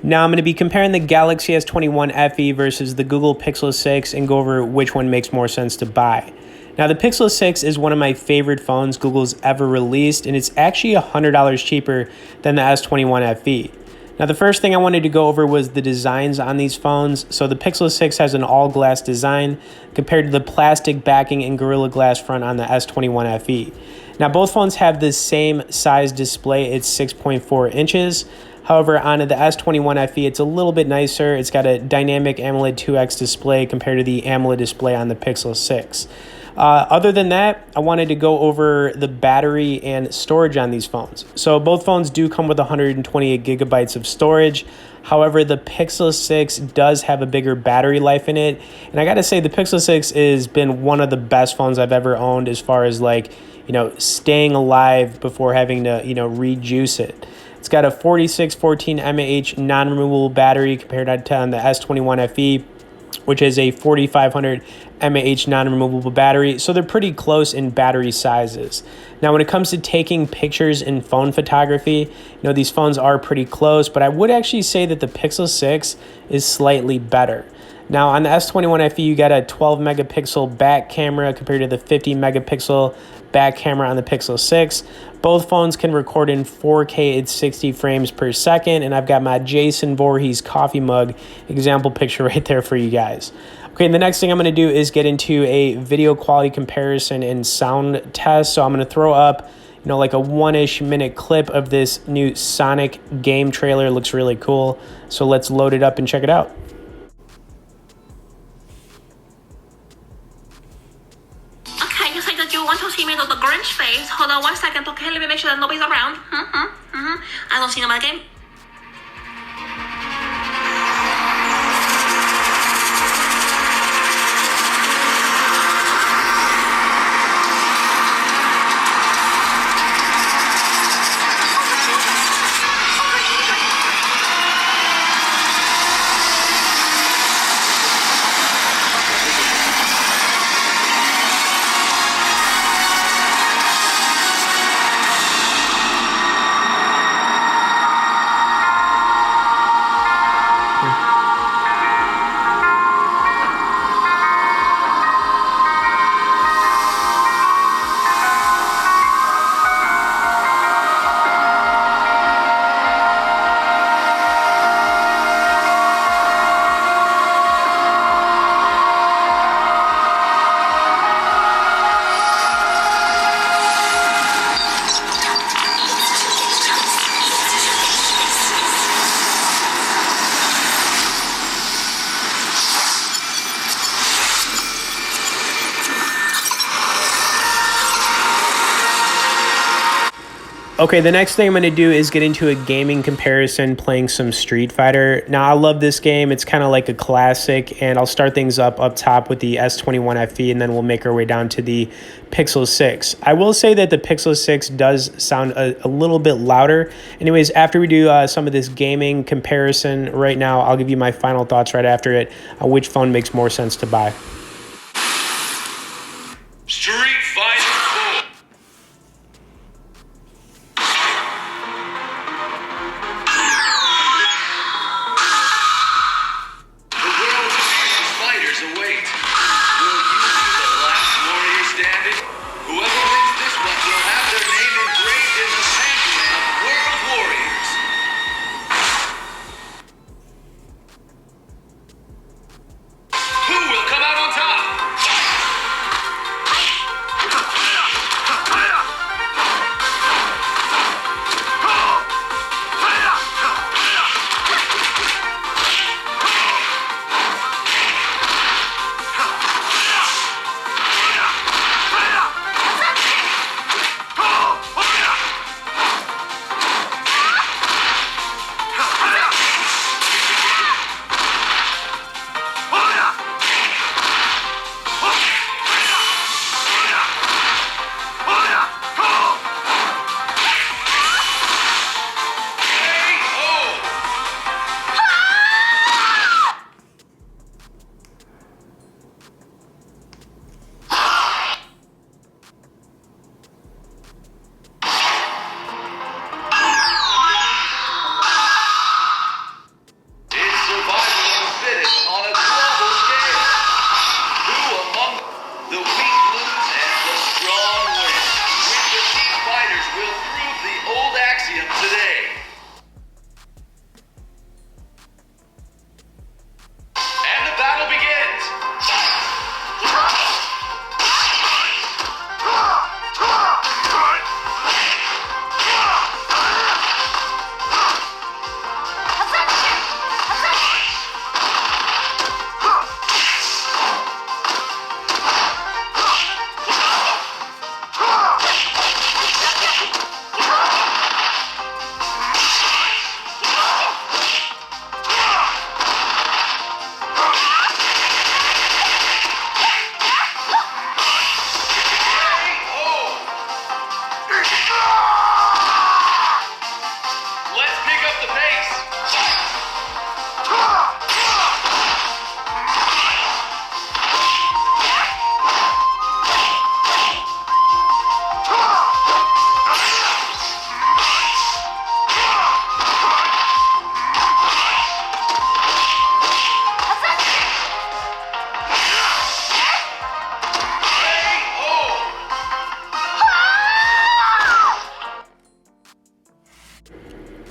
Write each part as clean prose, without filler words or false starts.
Now I'm going to be comparing the Galaxy S21 FE versus the Google Pixel 6 and go over which one makes more sense to buy. Now the Pixel 6 is one of my favorite phones Google's ever released, and it's actually $100 cheaper than the S21 FE. Now the first thing I wanted to go over was the designs on these phones. So the Pixel 6 has an all-glass design compared to the plastic backing and Gorilla Glass front on the S21 FE. Now both phones have the same size display, it's 6.4 inches. However, on the S21 FE, it's a little bit nicer. It's got a dynamic AMOLED 2X display compared to the AMOLED display on the Pixel 6. Other than that, I wanted to go over the battery and storage on these phones. So both phones do come with 128 gigabytes of storage. However, the Pixel 6 does have a bigger battery life in it. And I gotta say, the Pixel 6 has been one of the best phones I've ever owned as far as staying alive before having to, rejuice it. It's got a 4614 mAh non-removable battery compared to on the S21 FE, which is a 4500 mAh non-removable battery. So they're pretty close in battery sizes. Now, when it comes to taking pictures in phone photography, these phones are pretty close, but I would actually say that the Pixel 6 is slightly better. Now, on the S21 FE, you got a 12 megapixel back camera compared to the 50 megapixel back camera on the Pixel 6. Both phones can record in 4K at 60 frames per second, and I've got my Jason Voorhees coffee mug example picture right there for you guys. Okay, and the next thing I'm going to do is get into a video quality comparison and sound test. So I'm going to throw up, like a 1-ish minute clip of this new Sonic game trailer. It looks really cool. So let's load it up and check it out. You want to see me with the Grinch face? Hold on 1 second, okay? Let me make sure that nobody's around. I don't see nobody again. Okay, the next thing I'm going to do is get into a gaming comparison playing some Street Fighter. Now, I love this game. It's kind of like a classic, and I'll start things up top with the S21 FE, and then we'll make our way down to the Pixel 6. I will say that the Pixel 6 does sound a little bit louder. Anyways, after we do some of this gaming comparison right now, I'll give you my final thoughts right after it on which phone makes more sense to buy. Street Fighter 4. The world's fiercest fighters await. Will you be the last warrior standing? Whoever wins this one will have their name engraved in the Sandman World Warriors. Who will come out on top?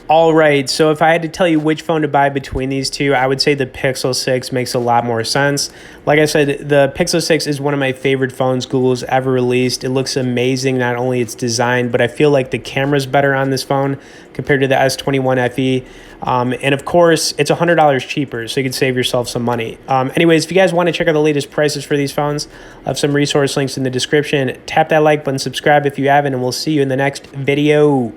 All right, so if I had to tell you which phone to buy between these two, I would say the Pixel 6 makes a lot more sense. Like I said, the Pixel 6 is one of my favorite phones Google's ever released. It looks amazing, not only its design, but I feel like the camera's better on this phone compared to the S21 FE. And of course, it's $100 cheaper, so you can save yourself some money. Anyways, if you guys want to check out the latest prices for these phones, I have some resource links in the description. Tap that like button, subscribe if you haven't, and we'll see you in the next video.